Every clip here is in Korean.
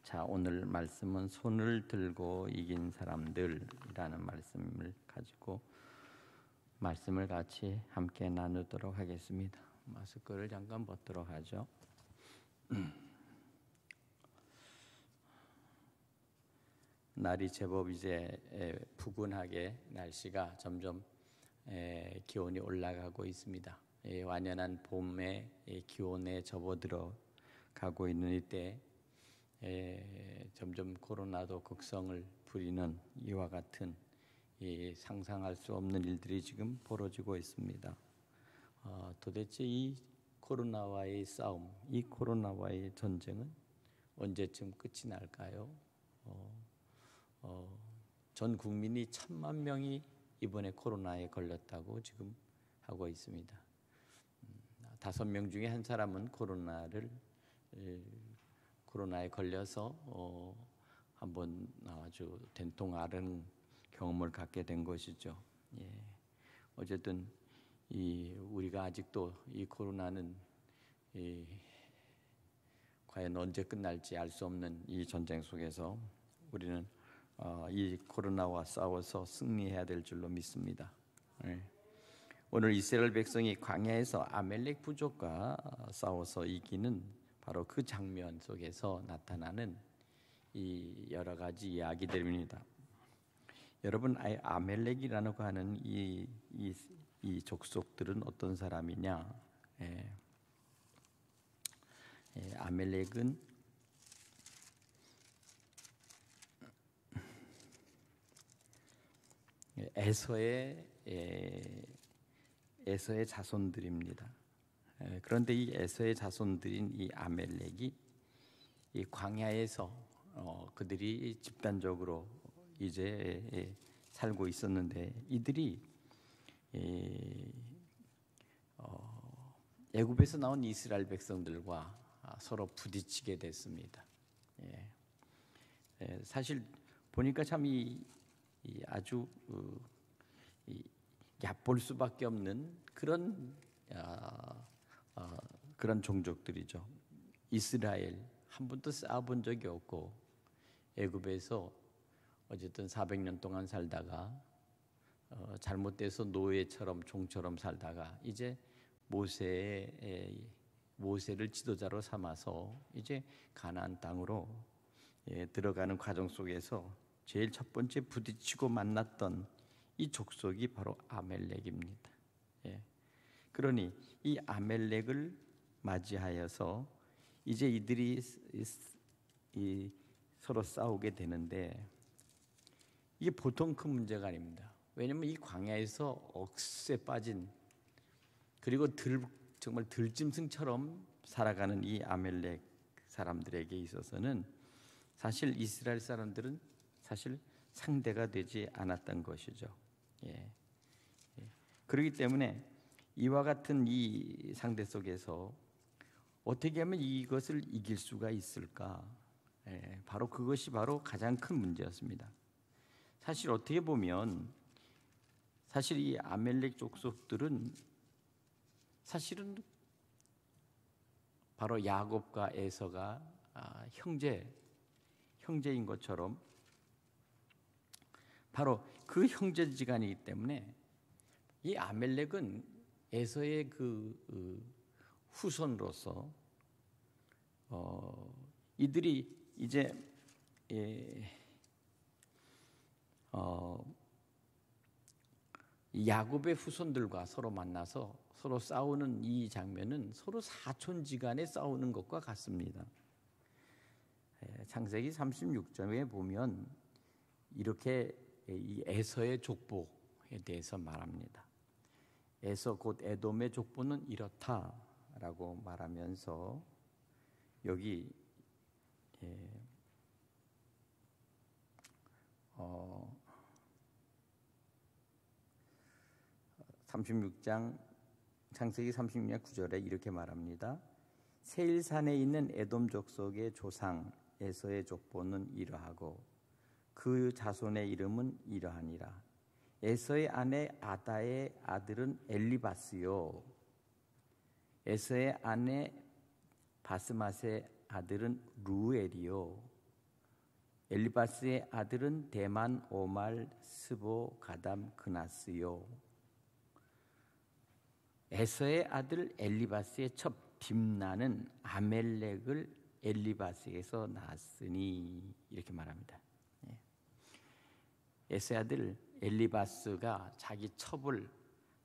자, 오늘 말씀은 손을 들고 이긴 사람들이라는 말씀을 가지고 말씀을 같이 함께 나누도록 하겠습니다. 마스크를 잠깐 벗도록 하죠. 날이 제법 이제 푸근하게 날씨가 점점 기온이 올라가고 있습니다. 완연한 봄의 기온에 접어들어 가고 있는 이때 점점 코로나도 극성을 부리는 이와 같은 상상할 수 없는 일들이 지금 벌어지고 있습니다. 도대체 이 코로나와의 싸움, 이 코로나와의 전쟁은 언제쯤 끝이 날까요? 전 국민이 1,000만 명이 이번에 코로나에 걸렸다고 지금 하고 있습니다. 5명 중에 한 사람은 코로나에 걸려서 한번 아주 된통 아른 경험을 갖게 된 것이죠. 어쨌든 우리가 아직도 이 코로나는 과연 언제 끝날지 알 수 없는 이 전쟁 속에서 우리는 이 코로나와 싸워서 승리해야 될 줄로 믿습니다. 오늘 이스라엘 백성이 광야에서 아멜렉 부족과 싸워서 이기는 바로 그 장면 속에서 나타나는 이 여러 가지 이야기들입니다. 여러분, 아멜렉이라고 하는 이 족속들은 어떤 사람이냐? 아멜렉은 에서의 자손들입니다. 그런데 이 에서의 자손들인 이 아멜렉이 이 광야에서 그들이 집단적으로 이제 살고 있었는데 이들이 애굽에서 나온 이스라엘 백성들과 서로 부딪히게 됐습니다. 사실 보니까 참 아주 얕볼 수밖에 없는 그런 종족들이죠. 이스라엘 한 번도 싸워본 적이 없고 애굽에서 어쨌든 400년 동안 살다가 잘못돼서 노예처럼 종처럼 살다가 이제 모세를 지도자로 삼아서 이제 가나안 땅으로 들어가는 과정 속에서 제일 첫 번째 부딪히고 만났던 이 족속이 바로 아멜렉입니다. 그러니 이 아멜렉을 맞이하여서 이제 이들이 서로 싸우게 되는데 이게 보통 큰 문제가 아닙니다. 왜냐하면 이 광야에서 억새 빠진 그리고 정말 들짐승처럼 살아가는 이 아멜렉 사람들에게 있어서는 사실 이스라엘 사람들은 사실 상대가 되지 않았던 것이죠. 그렇기 때문에 이와 같은 이 상대 속에서 어떻게 하면 이것을 이길 수가 있을까? 바로 그것이 바로 가장 큰 문제였습니다. 사실 어떻게 보면 사실 이 아멜렉 족속들은 사실은 바로 야곱과 에서가 형제인 것처럼 바로 그 형제지간이기 때문에 이 아멜렉은 에서의 그 후손으로서 이들이 이제 야곱의 후손들과 서로 만나서 서로 싸우는 이 장면은 서로 사촌지간에 싸우는 것과 같습니다. 창세기 36장에 보면 이렇게 이 에서의 족보에 대해서 말합니다. 에서 곧 에돔의 족보는 이렇다라고 말하면서 여기 36장 창세기 36장 9절에 이렇게 말합니다. 세일산에 있는 에돔 족속의 조상 에서의 족보는 이러하고 그 자손의 이름은 이러하니라. 에서의 아내 아다의 아들은 엘리바스요, 에서의 아내 바스맛의 아들은 루엘이요 엘리바스의 아들은 대만 오말 스보 가담 그나스요. 에서의 아들 엘리바스의 첩 딥나는 아멜렉을 엘리바스에서 낳았으니 이렇게 말합니다. 에서의 아들 엘리바스가 자기 첩을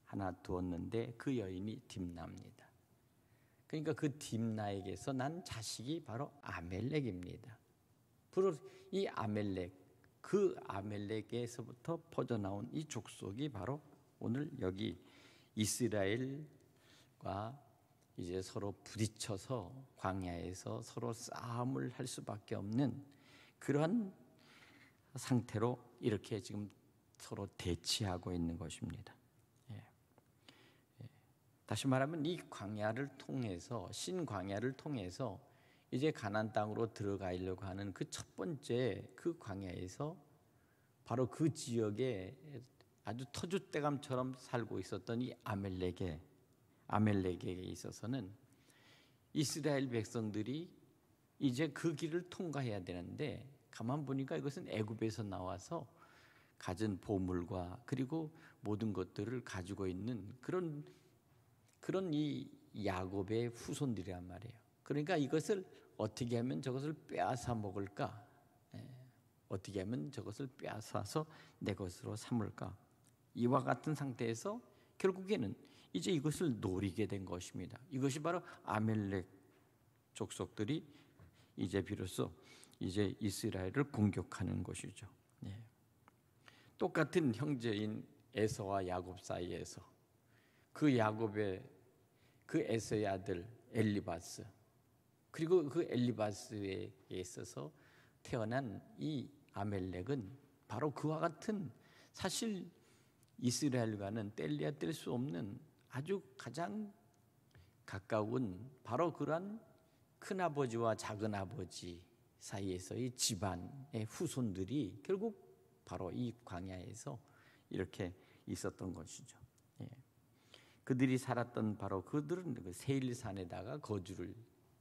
하나 두었는데 그 여인이 딥나입니다. 그러니까 그 딥나에게서 난 자식이 바로 아멜렉입니다. 이 아멜렉, 그 아멜렉에서부터 퍼져나온 이 족속이 바로 오늘 여기 이스라엘과 이제 서로 부딪혀서 광야에서 서로 싸움을 할 수밖에 없는 그러한 상태로 이렇게 지금 서로 대치하고 있는 것입니다. 다시 말하면 이 광야를 통해서 신광야를 통해서 이제 가나안 땅으로 들어가려고 하는 그 첫 번째 그 광야에서 바로 그 지역에 아주 터줏대감처럼 살고 있었던 이 아멜렉에 있어서는 이스라엘 백성들이 이제 그 길을 통과해야 되는데 가만 보니까 이것은 애굽에서 나와서 가진 보물과 그리고 모든 것들을 가지고 있는 그런 이 야곱의 후손들이란 말이에요. 그러니까 이것을 어떻게 하면 저것을 빼앗아 먹을까? 어떻게 하면 저것을 빼앗아서 내 것으로 삼을까? 이와 같은 상태에서 결국에는 이제 이것을 노리게 된 것입니다. 이것이 바로 아멜렉 족속들이 이제 비로소 이제 이스라엘을 공격하는 것이죠. 똑같은 형제인 에서와 야곱 사이에서 그 야곱의 그 에서의 아들 엘리바스 그리고 그 엘리바스에 있어서 태어난 이 아멜렉은 바로 그와 같은 사실 이스라엘과는 뗄래야 뗄 수 없는 아주 가장 가까운 바로 그러한 큰아버지와 작은아버지 사이에서의 집안의 후손들이 결국 바로 이 광야에서 이렇게 있었던 것이죠. 그들이 살았던 바로 그들은 그 세일산에다가 거주를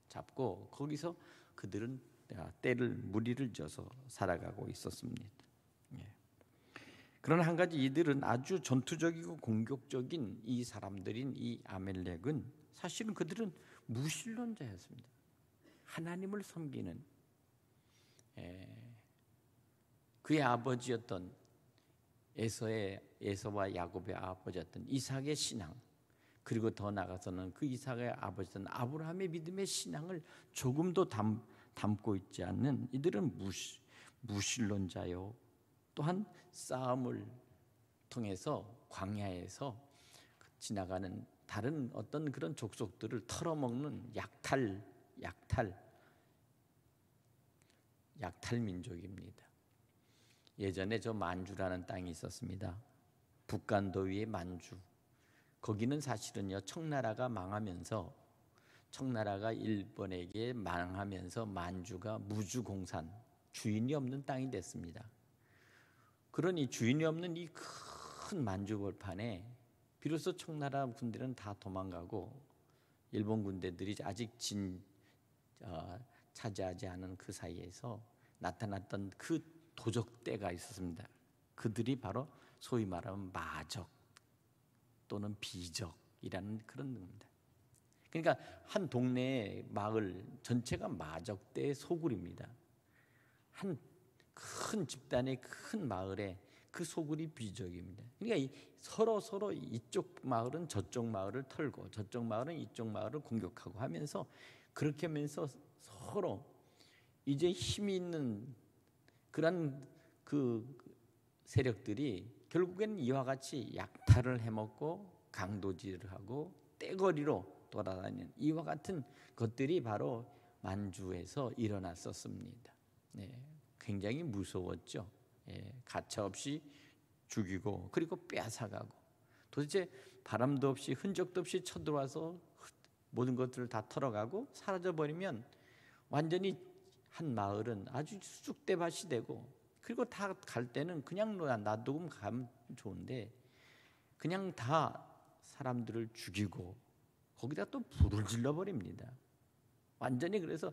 잡고 거기서 그들은 무리를 져서 살아가고 있었습니다. 그러나 한 가지 이들은 아주 전투적이고 공격적인 이 사람들인 이 아멜렉은 사실은 그들은 무신론자였습니다. 하나님을 섬기는 그의 아버지였던 에서와 야곱의 아버지였던 이삭의 신앙 그리고 더 나아가서는 그 이삭의 아버지였던 아브라함의 믿음의 신앙을 조금도 담고 있지 않는 이들은 무신론자요. 또한 싸움을 통해서 광야에서 지나가는 다른 어떤 그런 족속들을 털어먹는 약탈 민족입니다. 예전에 저 만주라는 땅이 있었습니다. 북간도 위의 만주. 거기는 사실은요 청나라가 일본에게 망하면서 만주가 무주공산 주인이 없는 땅이 됐습니다. 그러니 주인이 없는 이 큰 만주 벌판에 비로소 청나라 군대는 다 도망가고 일본 군대들이 아직 차지하지 않은 그 사이에서 나타났던 그 도적대가 있었습니다. 그들이 바로 소위 말하면 마적 또는 비적이라는 그런 겁니다. 그러니까 한 동네의 마을 전체가 마적대의 소굴입니다. 한 큰 집단의 큰 마을에 그 소굴이 비적입니다. 그러니까 서로 이쪽 마을은 저쪽 마을을 털고 저쪽 마을은 이쪽 마을을 공격하고 하면서 그렇게 하면서 서로 이제 힘이 있는 그런 그 세력들이 결국에는 이와 같이 약탈을 해먹고 강도질을 하고 떼거리로 돌아다니는 이와 같은 것들이 바로 만주에서 일어났었습니다. 굉장히 무서웠죠. 가차없이 죽이고 그리고 빼앗아가고 도대체 바람도 없이 흔적도 없이 쳐들어와서 모든 것들을 다 털어가고 사라져버리면 완전히 한 마을은 아주 쑥대밭이 되고 그리고 다 갈 때는 그냥 놔두고 가면 좋은데 그냥 다 사람들을 죽이고 거기다 또 불을 질러버립니다. 완전히 그래서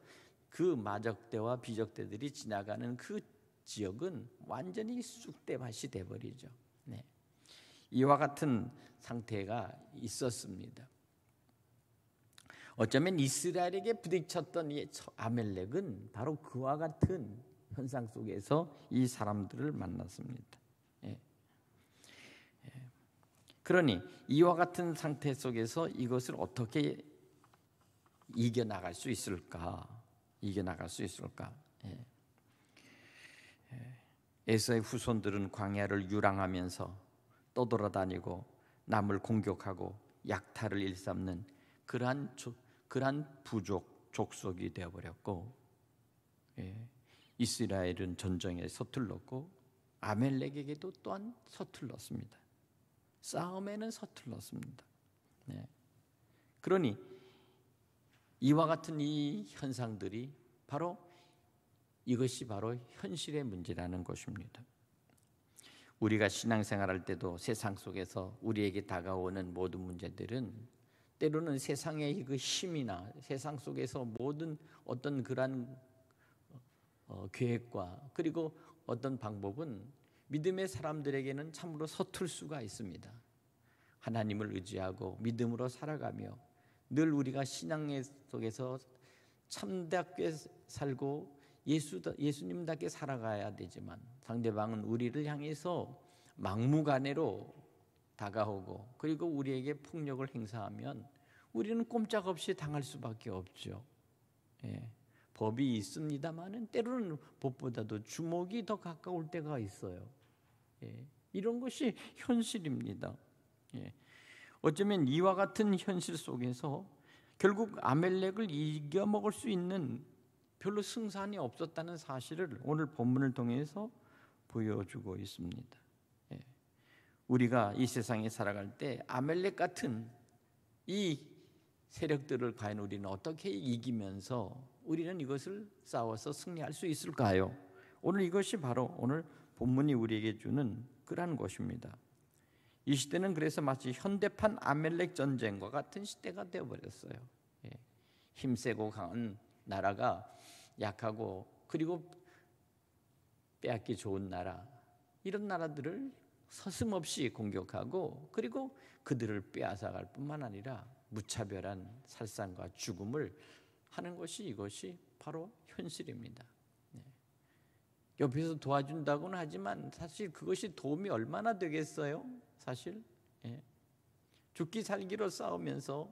그 마적대와 비적대들이 지나가는 그 지역은 완전히 쑥대밭이 돼버리죠. 네. 이와 같은 상태가 있었습니다. 어쩌면 이스라엘에게 부딪혔던 이 아멜렉은 바로 그와 같은 현상 속에서 이 사람들을 만났습니다. 예. 그러니 이와 같은 상태 속에서 이것을 어떻게 이겨나갈 수 있을까? 이겨나갈 수 있을까? 에서의 후손들은 광야를 유랑하면서 떠돌아다니고 남을 공격하고 약탈을 일삼는 그러한 부족 족속이 되어버렸고, 이스라엘은 전쟁에 서툴렀고 아멜렉에게도 또한 서툴렀습니다. 싸움에는 서툴렀습니다. 그러니 이와 같은 이 현상들이 이것이 바로 현실의 문제라는 것입니다. 우리가 신앙생활할 때도 세상 속에서 우리에게 다가오는 모든 문제들은 때로는 세상의 그 힘이나 세상 속에서 모든 어떤 그런 계획과 그리고 어떤 방법은 믿음의 사람들에게는 참으로 서툴 수가 있습니다. 하나님을 의지하고 믿음으로 살아가며 늘 우리가 신앙 속에서 참답게 살고 예수님답게 살아가야 되지만 상대방은 우리를 향해서 막무가내로 다가오고 그리고 우리에게 폭력을 행사하면 우리는 꼼짝없이 당할 수밖에 없죠. 법이 있습니다만은 때로는 법보다도 주먹이 더 가까울 때가 있어요. 이런 것이 현실입니다. 어쩌면 이와 같은 현실 속에서 결국 아멜렉을 이겨먹을 수 있는 별로 승산이 없었다는 사실을 오늘 본문을 통해서 보여주고 있습니다. 우리가 이 세상에 살아갈 때 아멜렉 같은 이 세력들을 과연 우리는 어떻게 이기면서 우리는 이것을 싸워서 승리할 수 있을까요? 오늘 이것이 바로 오늘 본문이 우리에게 주는 그러한 것입니다. 이 시대는 그래서 마치 현대판 아멜렉 전쟁과 같은 시대가 되어버렸어요. 힘세고 강한 나라가 약하고 그리고 빼앗기 좋은 나라, 이런 나라들을 서슴없이 공격하고 그리고 그들을 빼앗아갈 뿐만 아니라 무차별한 살상과 죽음을 하는 것이 이것이 바로 현실입니다. 옆에서 도와준다고는 하지만 사실 그것이 도움이 얼마나 되겠어요? 사실 죽기 살기로 싸우면서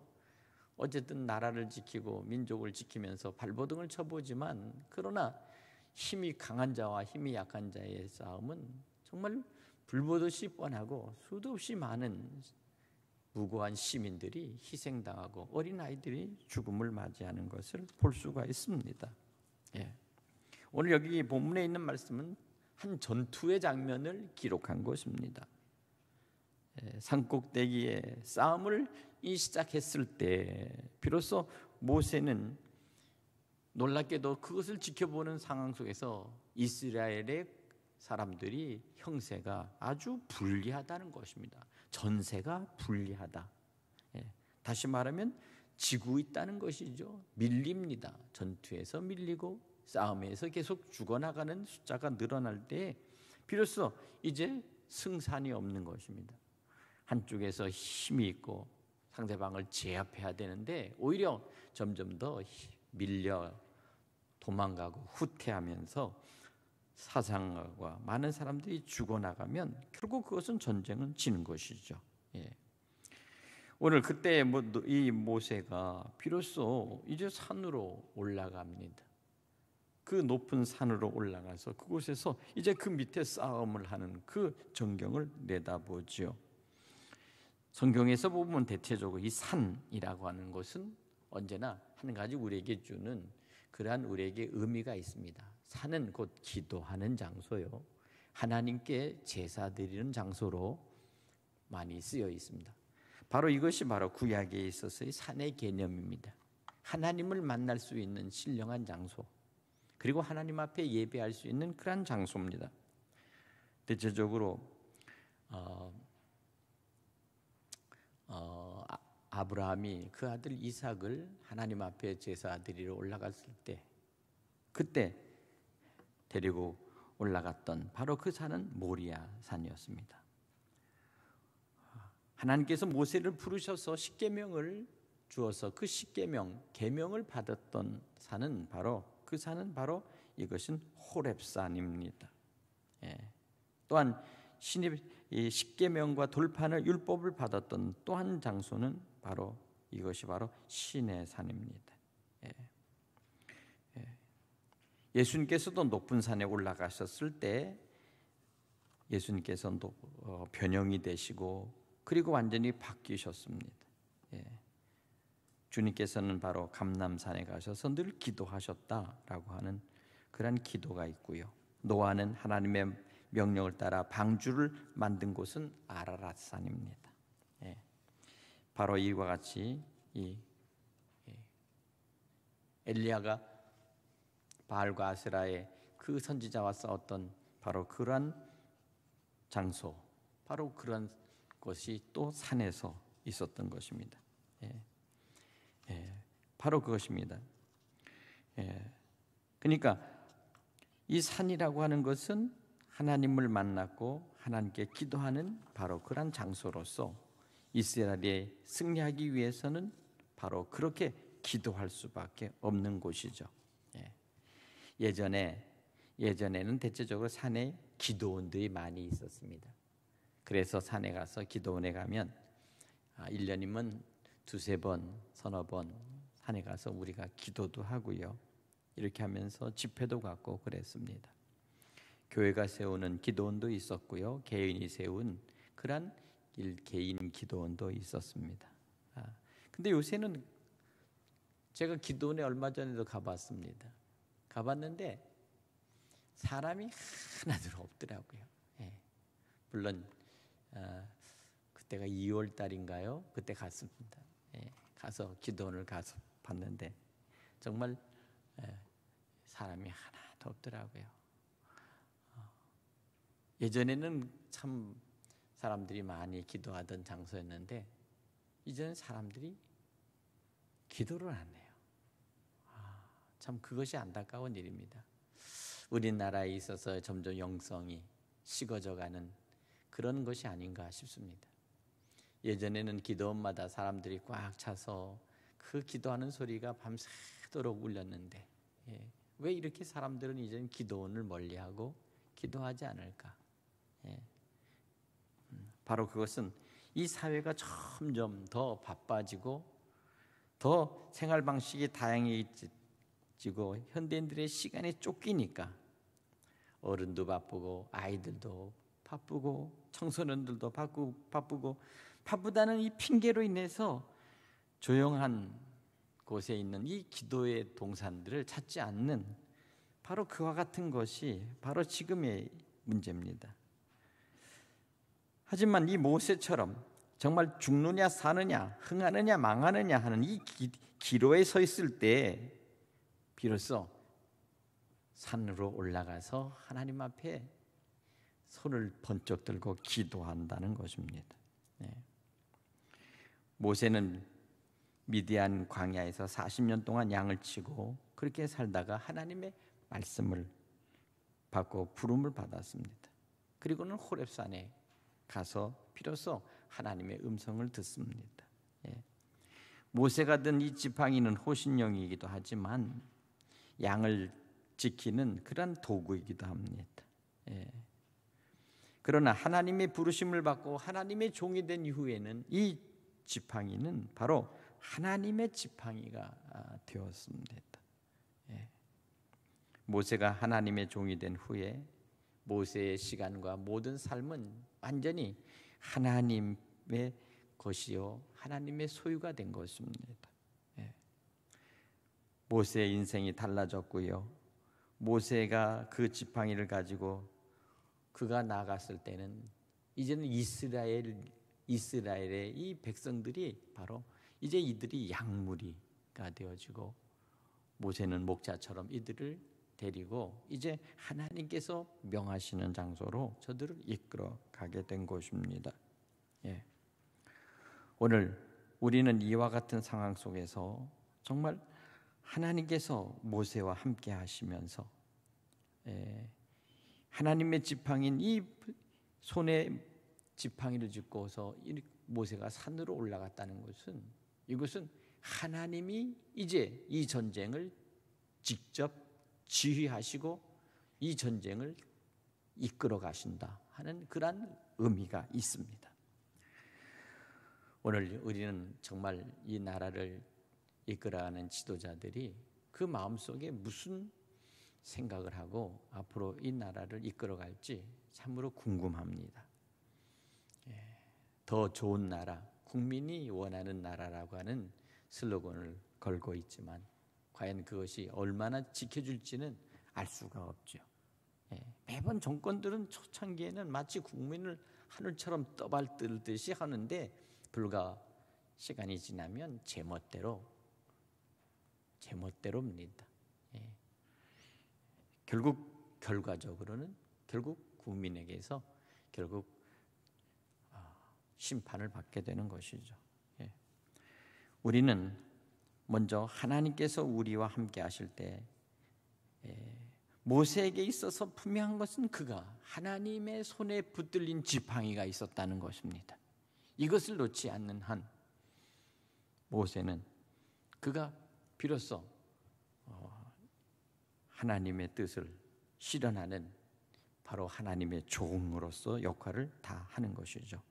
어쨌든 나라를 지키고 민족을 지키면서 발버둥을 쳐보지만 그러나 힘이 강한 자와 힘이 약한 자의 싸움은 정말 불보듯이 뻔하고 수도 없이 많은 무고한 시민들이 희생당하고 어린아이들이 죽음을 맞이하는 것을 볼 수가 있습니다. 오늘 여기 본문에 있는 말씀은 한 전투의 장면을 기록한 것입니다. 산꼭대기에 싸움을 시작했을 때 비로소 모세는 놀랍게도 그것을 지켜보는 상황 속에서 이스라엘의 사람들이 형세가 아주 불리하다는 것입니다. 전세가 불리하다. 다시 말하면 지고 있다는 것이죠. 밀립니다. 전투에서 밀리고 싸움에서 계속 죽어나가는 숫자가 늘어날 때 비로소 이제 승산이 없는 것입니다. 한쪽에서 힘이 있고 상대방을 제압해야 되는데 오히려 점점 더 밀려 도망가고 후퇴하면서 사상과 많은 사람들이 죽어나가면 결국 그것은 전쟁은 지는 것이죠. 오늘 그때 이 모세가 비로소 이제 산으로 올라갑니다. 그 높은 산으로 올라가서 그곳에서 이제 그 밑에 싸움을 하는 그 전경을 내다보죠. 성경에서 보면 대체적으로 이 산이라고 하는 것은 언제나 한 가지 우리에게 주는 그러한 우리에게 의미가 있습니다. 산은 곧 기도하는 장소요, 하나님께 제사 드리는 장소로 많이 쓰여 있습니다. 바로 이것이 바로 구약에 있어서의 산의 개념입니다. 하나님을 만날 수 있는 신령한 장소, 그리고 하나님 앞에 예배할 수 있는 그러한 장소입니다. 대체적으로 아브라함이 그 아들 이삭을 하나님 앞에 제사 드리러 올라갔을 때, 그때 데리고 올라갔던 바로 그 산은 모리아 산이었습니다. 하나님께서 모세를 부르셔서 십계명을 주어서 그 십계명, 계명을 받았던 산은 바로 그 산은 바로 이것은 호렙산입니다. 또한 신입 이 십계명과 돌판을 율법을 받았던 또 한 장소는 바로 이것이 바로 시내 산입니다. 예수님께서도 높은 산에 올라가셨을 때 예수님께서도 변형이 되시고 그리고 완전히 바뀌셨습니다. 주님께서는 바로 감람산에 가셔서 늘 기도하셨다라고 하는 그런 기도가 있고요. 노아는 하나님의 명령을 따라 방주를 만든 곳은 아라랏산입니다. 바로 이와 같이 엘리야가 바알과 아세라의 그 선지자와 싸웠던 바로 그러한 장소, 바로 그런 것이 또 산에서 있었던 것입니다. 바로 그것입니다. 그러니까 이 산이라고 하는 것은 하나님을 만났고 하나님께 기도하는 바로 그런 장소로서 이스라엘이 승리하기 위해서는 바로 그렇게 기도할 수밖에 없는 곳이죠. 예전에는 대체적으로 산에 기도원들이 많이 있었습니다. 그래서 산에 가서 기도원에 가면 1년이면 두세 번, 서너 번 산에 가서 우리가 기도도 하고요. 이렇게 하면서 집회도 갖고 그랬습니다. 교회가 세우는 기도원도 있었고요. 개인이 세운 그런 개인 기도원도 있었습니다. 근데 요새는 제가 기도원에 얼마 전에도 가봤습니다. 가봤는데 사람이 하나도 없더라고요. 물론 그때가 2월 달인가요? 그때 갔습니다. 가서 기도원을 가서 봤는데 정말 사람이 하나도 없더라고요. 예전에는 참 사람들이 많이 기도하던 장소였는데 이제는 사람들이 기도를 안 해요. 참 그것이 안타까운 일입니다. 우리나라에 있어서 점점 영성이 식어져가는 그런 것이 아닌가 싶습니다. 예전에는 기도원마다 사람들이 꽉 차서 그 기도하는 소리가 밤새도록 울렸는데 왜 이렇게 사람들은 이제는 기도원을 멀리하고 기도하지 않을까? 바로 그것은 이 사회가 점점 더 바빠지고 더 생활 방식이 다양해지고 현대인들의 시간에 쫓기니까 어른도 바쁘고 아이들도 바쁘고 청소년들도 바쁘고 바쁘다는 이 핑계로 인해서 조용한 곳에 있는 이 기도의 동산들을 찾지 않는 바로 그와 같은 것이 바로 지금의 문제입니다. 하지만 이 모세처럼 정말 죽느냐 사느냐 흥하느냐 망하느냐 하는 이 기로에 서 있을 때 비로소 산으로 올라가서 하나님 앞에 손을 번쩍 들고 기도한다는 것입니다. 모세는 미디안 광야에서 40년 동안 양을 치고 그렇게 살다가 하나님의 말씀을 받고 부름을 받았습니다. 그리고는 호렙산에 가서 비로소 하나님의 음성을 듣습니다. 모세가 든 이 지팡이는 호신용이기도 하지만 양을 지키는 그런 도구이기도 합니다. 그러나 하나님의 부르심을 받고 하나님의 종이 된 이후에는 이 지팡이는 바로 하나님의 지팡이가 되었습니다. 모세가 하나님의 종이 된 후에 모세의 시간과 모든 삶은 완전히 하나님의 것이요 하나님의 소유가 된 것입니다. 모세의 인생이 달라졌고요. 모세가 그 지팡이를 가지고 그가 나갔을 때는 이제는 이스라엘의 이 백성들이 바로 이제 이들이 양무리가 되어지고 모세는 목자처럼 이들을 데리고 이제 하나님께서 명하시는 장소로 저들을 이끌어 가게 된 것입니다. 오늘 우리는 이와 같은 상황 속에서 정말 하나님께서 모세와 함께 하시면서 하나님의 지팡이인 이 손에 지팡이를 짚고서 모세가 산으로 올라갔다는 것은, 이것은 하나님이 이제 이 전쟁을 직접 지휘하시고 이 전쟁을 이끌어 가신다 하는 그러한 의미가 있습니다. 오늘 우리는 정말 이 나라를 이끌어가는 지도자들이 그 마음속에 무슨 생각을 하고 앞으로 이 나라를 이끌어갈지 참으로 궁금합니다. 더 좋은 나라, 국민이 원하는 나라라고 하는 슬로건을 걸고 있지만 과연 그것이 얼마나 지켜줄지는 알 수가 없죠. 매번 정권들은 초창기에는 마치 국민을 하늘처럼 떠받들듯이 하는데 불과 시간이 지나면 제멋대로입니다. 결국 결과적으로는 결국 국민에게서 결국 심판을 받게 되는 것이죠. 우리는 먼저 하나님께서 우리와 함께 하실 때 모세에게 있어서 분명한 것은 그가 하나님의 손에 붙들린 지팡이가 있었다는 것입니다. 이것을 놓지 않는 한 모세는 그가 비로소 하나님의 뜻을 실현하는 바로 하나님의 종으로서 역할을 다 하는 것이죠.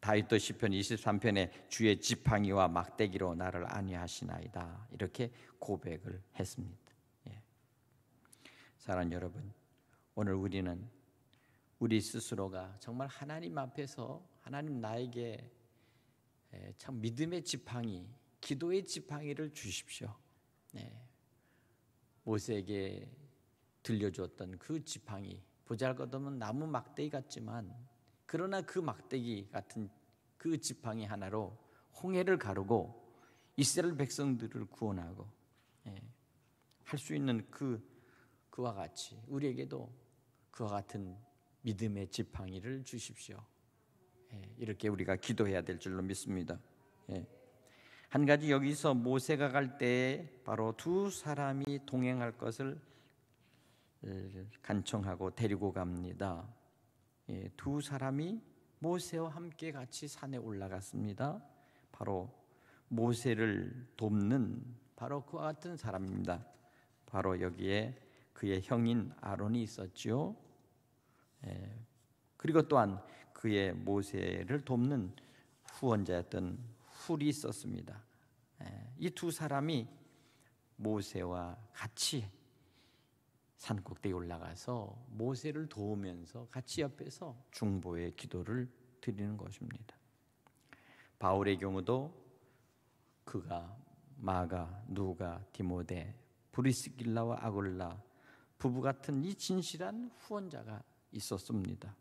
다윗도 시편 23편에 주의 지팡이와 막대기로 나를 안위하시나이다 이렇게 고백을 했습니다. 사랑하는 여러분, 오늘 우리는 우리 스스로가 정말 하나님 앞에서 하나님 나에게 참 믿음의 지팡이, 기도의 지팡이를 주십시오. 모세에게 들려주었던 그 지팡이, 보잘것없는 나무 막대기 같지만 그러나 그 막대기 같은 그 지팡이 하나로 홍해를 가르고 이스라엘 백성들을 구원하고 할 수 있는 그와 같이 우리에게도 그와 같은 믿음의 지팡이를 주십시오. 이렇게 우리가 기도해야 될 줄로 믿습니다. 한 가지 여기서 모세가 갈 때 바로 두 사람이 동행할 것을 간청하고 데리고 갑니다. 두 사람이 모세와 함께 같이 산에 올라갔습니다. 바로 모세를 돕는 바로 그와 같은 사람입니다. 바로 여기에 그의 형인 아론이 있었죠. 그리고 또한 그의 모세를 돕는 후원자였던 훌이 있었습니다. 이 두 사람이 모세와 같이 산 꼭대기에 올라가서 모세를 도우면서 같이 옆에서 중보의 기도를 드리는 것입니다. 바울의 경우도 그가 마가, 누가, 디모데, 브리스길라와 아굴라 부부 같은 이 진실한 후원자가 있었습니다.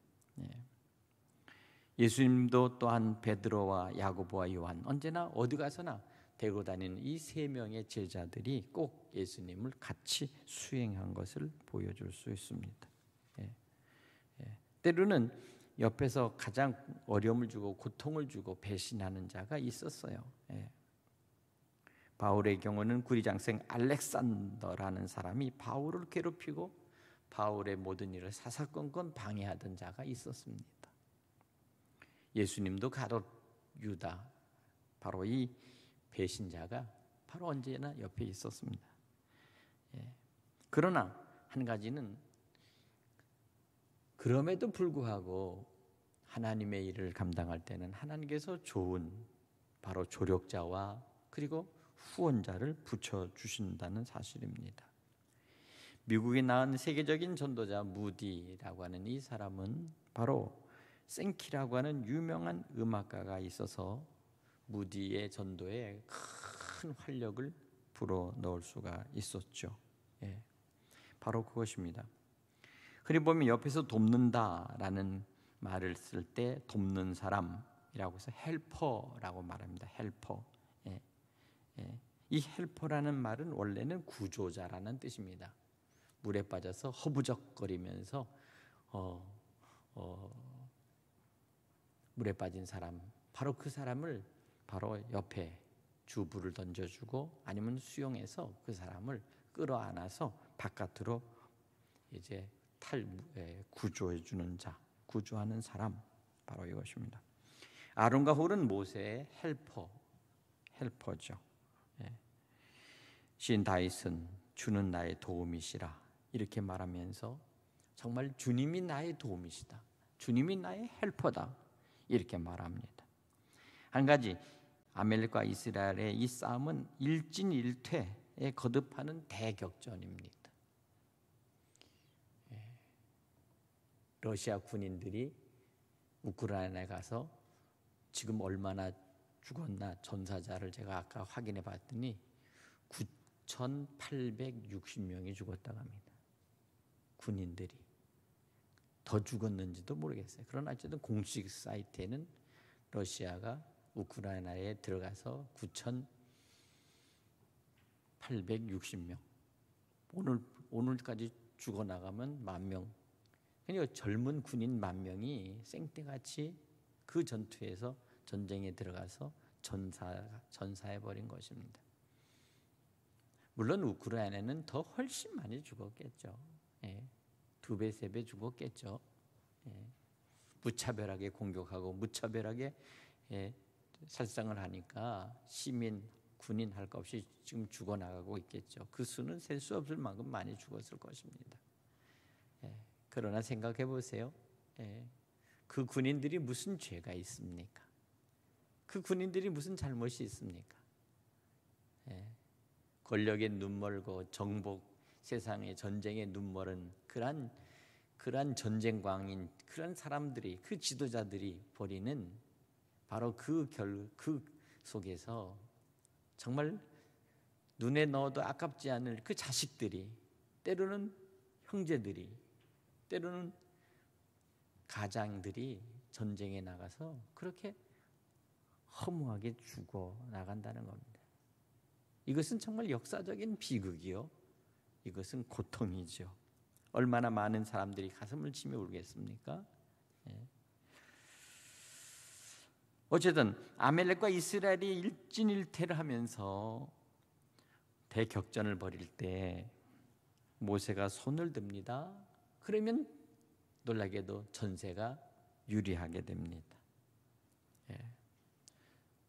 예수님도 또한 베드로와 야고보와 요한, 언제나 어디 가서나 데리고 다니는 이 세 명의 제자들이 꼭 예수님을 같이 수행한 것을 보여줄 수 있습니다. 때로는 옆에서 가장 어려움을 주고 고통을 주고 배신하는 자가 있었어요. 바울의 경우는 구리장생 알렉산더라는 사람이 바울을 괴롭히고 바울의 모든 일을 사사건건 방해하던 자가 있었습니다. 예수님도 가룟 유다, 바로 이 배신자가 바로 언제나 옆에 있었습니다. 그러나 한 가지는 그럼에도 불구하고 하나님의 일을 감당할 때는 하나님께서 좋은 바로 조력자와 그리고 후원자를 붙여주신다는 사실입니다. 미국에 낳은 세계적인 전도자 무디라고 하는 이 사람은 바로 생키라고 하는 유명한 음악가가 있어서 무디의 전도에 큰 활력을 불어넣을 수가 있었죠. 바로 그것입니다. 흔히 보면 옆에서 돕는다라는 말을 쓸 때 돕는 사람이라고 해서 헬퍼라고 말합니다. 헬퍼. 이 헬퍼라는 말은 원래는 구조자라는 뜻입니다. 물에 빠져서 허부적거리면서 물에 빠진 사람, 바로 그 사람을 바로 옆에 주부를 던져주고 아니면 수용해서 그 사람을 끌어안아서 바깥으로 이제 구조해주는 자, 구조하는 사람, 바로 이것입니다. 아론과 홀은 모세의 헬퍼죠. 시인 다윗은 주는 나의 도움이시라 이렇게 말하면서 정말 주님이 나의 도움이시다, 주님이 나의 헬퍼다 이렇게 말합니다. 한 가지, 아멜렉과 이스라엘의 이 싸움은 일진일퇴에 거듭하는 대격전입니다. 러시아 군인들이 우크라이나에 가서 지금 얼마나 죽었나 전사자를 제가 아까 확인해 봤더니 9,860명이 죽었다고 합니다. 군인들이. 더 죽었는지도 모르겠어요. 그러나 어쨌든 공식 사이트에는 러시아가 우크라이나에 들어가서 9,860명. 오늘까지 죽어나가면 10,000명. 그러니까 젊은 군인 10,000명이 생떼같이 그 전투에서 전쟁에 들어가서 전사해버린 것입니다. 물론 우크라이나는 더 훨씬 많이 죽었겠죠. 2배, 3배 죽었겠죠. 무차별하게 공격하고 무차별하게 살상을 하니까 시민, 군인 할 것 없이 지금 죽어나가고 있겠죠. 그 수는 셀 수 없을 만큼 많이 죽었을 것입니다. 그러나 생각해 보세요. 그 군인들이 무슨 죄가 있습니까? 그 군인들이 무슨 잘못이 있습니까? 권력에 눈멀고 정복, 세상의 전쟁에 눈멀은 그러한 전쟁광인, 그런 사람들이, 그 지도자들이 벌이는 바로 그 속에서 정말 눈에 넣어도 아깝지 않을 그 자식들이, 때로는 형제들이, 때로는 가장들이 전쟁에 나가서 그렇게 허무하게 죽어 나간다는 겁니다. 이것은 정말 역사적인 비극이요, 이것은 고통이죠. 얼마나 많은 사람들이 가슴을 치며 울겠습니까? 어쨌든 아멜렉과 이스라엘이 일진일퇴를 하면서 대격전을 벌일 때 모세가 손을 듭니다. 그러면 놀라게도 전세가 유리하게 됩니다.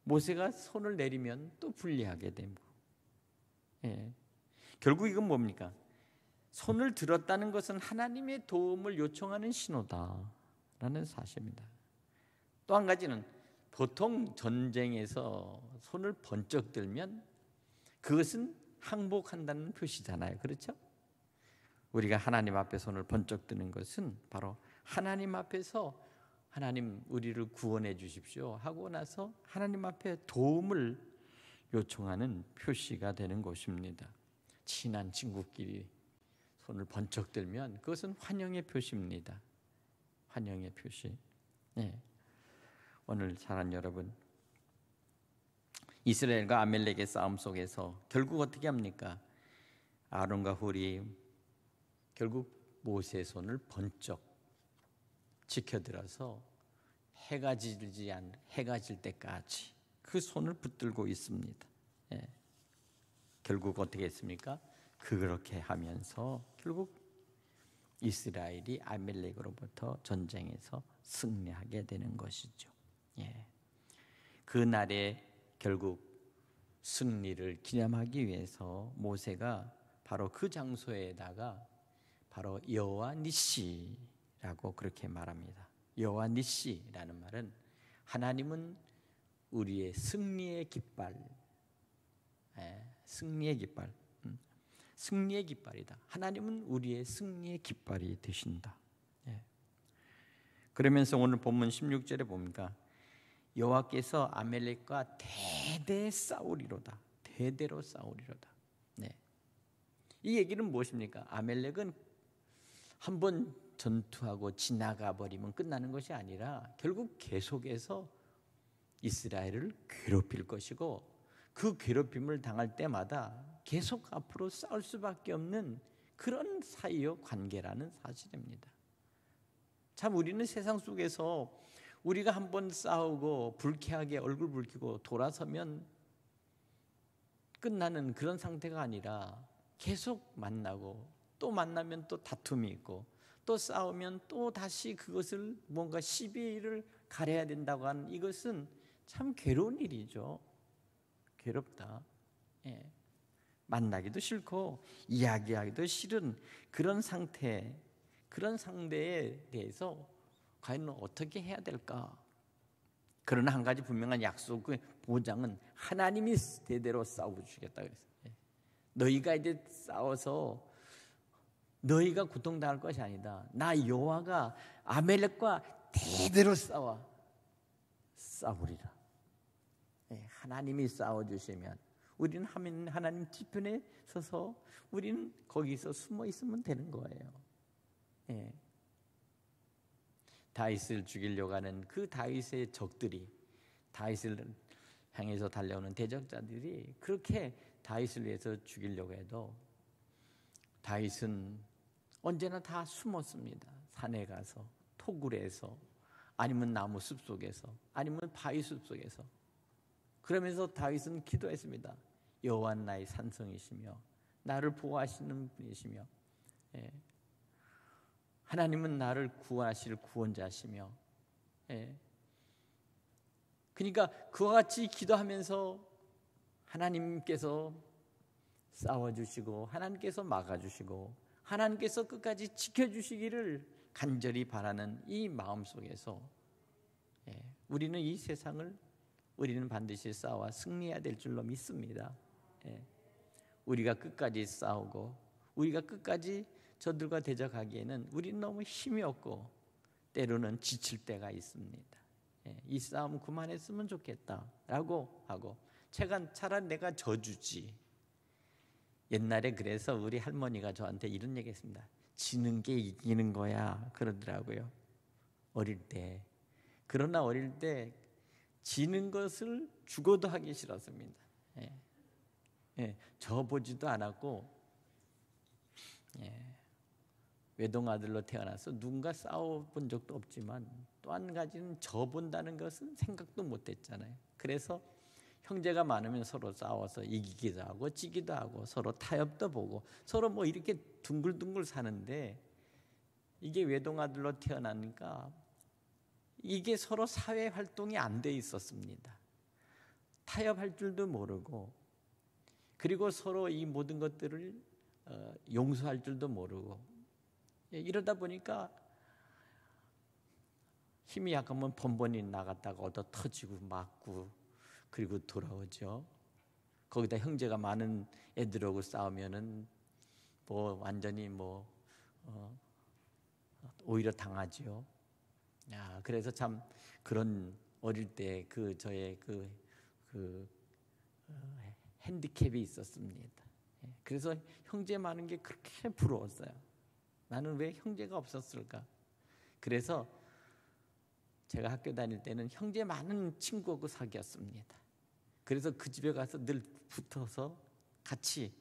모세가 손을 내리면 또 불리하게 되고, 결국 이건 뭡니까? 손을 들었다는 것은 하나님의 도움을 요청하는 신호다라는 사실입니다. 또 한 가지는 보통 전쟁에서 손을 번쩍 들면 그것은 항복한다는 표시잖아요. 그렇죠? 우리가 하나님 앞에 손을 번쩍 드는 것은 바로 하나님 앞에서 하나님 우리를 구원해 주십시오 하고 나서 하나님 앞에 도움을 요청하는 표시가 되는 것입니다. 친한 친구끼리 손을 번쩍 들면 그것은 환영의 표시입니다. 환영의 표시. 오늘 사랑하는 여러분, 이스라엘과 아멜렉의 싸움 속에서 결국 어떻게 합니까? 아론과 홀이 결국 모세의 손을 번쩍 지켜들어서 해가 질 때까지 그 손을 붙들고 있습니다. 결국 어떻게 했습니까? 그렇게 하면서 결국 이스라엘이 아멜렉으로부터 전쟁에서 승리하게 되는 것이죠. 그날의 결국 승리를 기념하기 위해서 모세가 바로 그 장소에다가 바로 여호와 니시라고 그렇게 말합니다. 여호와 니시라는 말은 하나님은 우리의 승리의 깃발, 승리의 깃발, 승리의 깃발이다. 하나님은 우리의 승리의 깃발이 되신다. 그러면서 오늘 본문 16절에 보니까 여호와께서 아멜렉과 대대 싸우리로다. 대대로 싸우리로다. 이 얘기는 무엇입니까? 아멜렉은 한번 전투하고 지나가 버리면 끝나는 것이 아니라 결국 계속해서 이스라엘을 괴롭힐 것이고, 그 괴롭힘을 당할 때마다 계속 앞으로 싸울 수밖에 없는 그런 사이요 관계라는 사실입니다. 참 우리는 세상 속에서 우리가 한번 싸우고 불쾌하게 얼굴 붉히고 돌아서면 끝나는 그런 상태가 아니라 계속 만나고 또 만나면 또 다툼이 있고 또 싸우면 또 다시 그것을 뭔가 시비를 가려야 된다고 하는 이것은 참 괴로운 일이죠. 괴롭다. 예. 만나기도 싫고 이야기하기도 싫은 그런 상태, 그런 상대에 대해서 과연 어떻게 해야 될까? 그러나 한 가지 분명한 약속의 보장은 하나님이 대대로 싸워 주시겠다 그랬어요. 너희가 이제 싸워서 너희가 고통당할 것이 아니다. 나 여호와가 아멜렉과 대대로 싸우리라. 하나님이 싸워주시면 우리는 하나님 뒤편에 서서 우리는 거기서 숨어 있으면 되는 거예요. 다윗을 죽이려고 하는 그 다윗의 적들이, 다윗을 향해서 달려오는 대적자들이 그렇게 다윗을 위해서 죽이려고 해도 다윗은 언제나 다 숨었습니다. 산에 가서, 토굴에서, 아니면 나무 숲 속에서, 아니면 바위 숲 속에서. 그러면서 다윗은 기도했습니다. 여호와는 나의 산성이시며 나를 보호하시는 분이시며 하나님은 나를 구하실 구원자시며 그러니까 그와 같이 기도하면서 하나님께서 싸워주시고 하나님께서 막아주시고 하나님께서 끝까지 지켜주시기를 간절히 바라는 이 마음 속에서 우리는 이 세상을 우리는 반드시 싸워 승리해야 될 줄로 믿습니다. 우리가 끝까지 싸우고 우리가 끝까지 저들과 대적하기에는 우리는 너무 힘이 없고 때로는 지칠 때가 있습니다. 이 싸움 그만했으면 좋겠다라고 하고 차라리 내가 져주지. 옛날에 그래서 우리 할머니가 저한테 이런 얘기했습니다. 지는 게 이기는 거야 그러더라고요. 어릴 때. 그러나 어릴 때 지는 것을 죽어도 하기 싫었습니다. 져보지도 않았고 외동아들로 태어나서 누군가 싸워본 적도 없지만 또 한 가지는 져본다는 것은 생각도 못했잖아요. 그래서 형제가 많으면 서로 싸워서 이기기도 하고 지기도 하고 서로 타협도 보고 서로 뭐 이렇게 둥글둥글 사는데 이게 외동아들로 태어나니까 이게 서로 사회 활동이 안 돼 있었습니다. 타협할 줄도 모르고 그리고 서로 이 모든 것들을 용서할 줄도 모르고 이러다 보니까 힘이 약하면 번번이 나갔다가 얻어 터지고 맞고 그리고 돌아오죠. 거기다 형제가 많은 애들하고 싸우면은 뭐 완전히 오히려 당하지요. 그래서 참 그런 어릴 때 저의 핸디캡이 있었습니다. 그래서 형제 많은 게 그렇게 부러웠어요. 나는 왜 형제가 없었을까? 그래서 제가 학교 다닐 때는 형제 많은 친구하고 사귀었습니다. 그래서 그 집에 가서 늘 붙어서 같이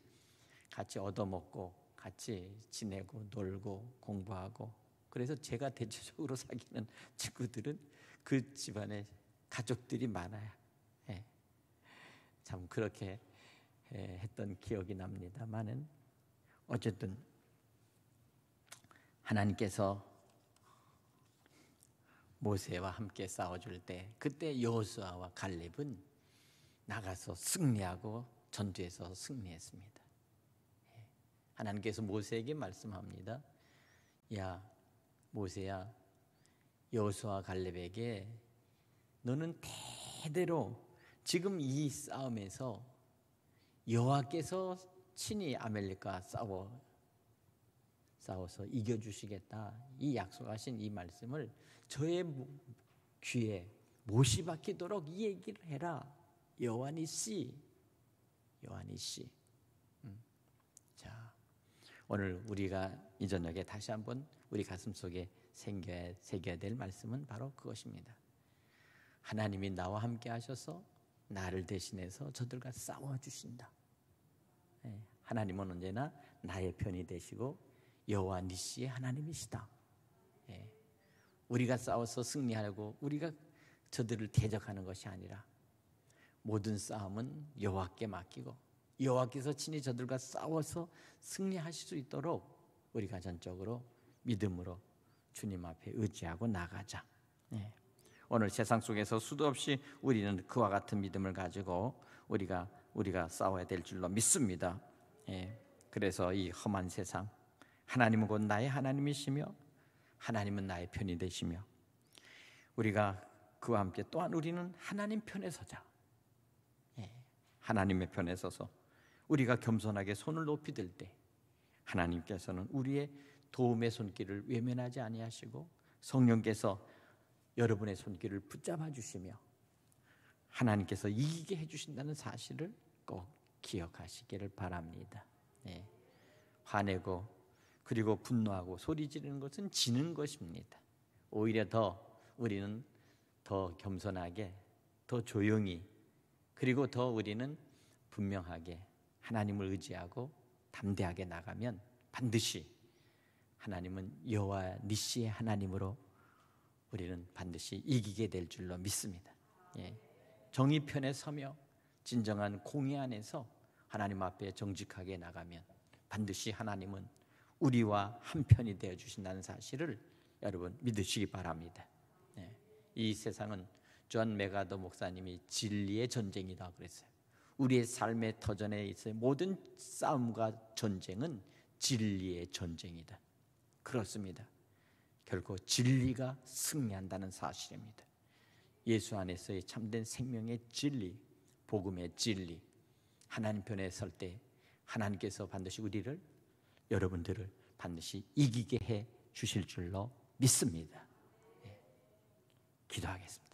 얻어먹고 같이 지내고 놀고 공부하고 그래서 제가 대체적으로 사귀는 친구들은 그 집안에 가족들이 많아요. 참 그렇게 했던 기억이 납니다만은 어쨌든 하나님께서 모세와 함께 싸워줄 때 그때 여호수아와 갈렙은 나가서 승리하고 전투에서 승리했습니다. 하나님께서 모세에게 말씀합니다. 야 모세야 여호수아 갈렙에게 너는 대대로 지금 이 싸움에서 여호와께서 친히 아멜렉과 싸워서 이겨주시겠다 이 약속하신 이 말씀을 저의 귀에 못이 박히도록 이 얘기를 해라. 여호와니 씨. 자, 오늘 우리가 이 저녁에 다시 한번 우리 가슴속에 새겨야 될 말씀은 바로 그것입니다. 하나님이 나와 함께 하셔서 나를 대신해서 저들과 싸워주신다. 하나님은 언제나 나의 편이 되시고 여호와 니시의 하나님이시다. 우리가 싸워서 승리하려고 우리가 저들을 대적하는 것이 아니라 모든 싸움은 여호와께 맡기고 여호와께서 친히 저들과 싸워서 승리하실 수 있도록 우리가 전적으로 믿음으로 주님 앞에 의지하고 나가자. 네. 오늘 세상 속에서 수도 없이 우리는 그와 같은 믿음을 가지고 우리가 싸워야 될 줄로 믿습니다. 예. 그래서 이 험한 세상, 하나님은 곧 나의 하나님이시며 하나님은 나의 편이 되시며 우리가 그와 함께 또한 우리는 하나님 편에 서자. 예. 하나님의 편에 서서 우리가 겸손하게 손을 높이 들 때 하나님께서는 우리의 도움의 손길을 외면하지 아니하시고 성령께서 여러분의 손길을 붙잡아 주시며 하나님께서 이기게 해주신다는 사실을 꼭 기억하시기를 바랍니다. 네. 화내고 그리고 분노하고 소리 지르는 것은 지는 것입니다. 오히려 우리는 더 겸손하게, 더 조용히, 그리고 더 우리는 분명하게 하나님을 의지하고 담대하게 나가면 반드시 하나님은 여호와 니시의 하나님으로 우리는 반드시 이기게 될 줄로 믿습니다. 예. 정의 편에 서며 진정한 공의 안에서 하나님 앞에 정직하게 나가면 반드시 하나님은 우리와 한편이 되어 주신다는 사실을 여러분 믿으시기 바랍니다. 예. 이 세상은 존 메가더 목사님이 진리의 전쟁이다 그랬어요. 우리의 삶의 터전에 있어요. 모든 싸움과 전쟁은 진리의 전쟁이다. 그렇습니다. 결코 진리가 승리한다는 사실입니다. 예수 안에서의 참된 생명의 진리, 복음의 진리, 하나님 편에 설 때 하나님께서 반드시 여러분들을 반드시 이기게 해 주실 줄로 믿습니다. 예. 기도하겠습니다.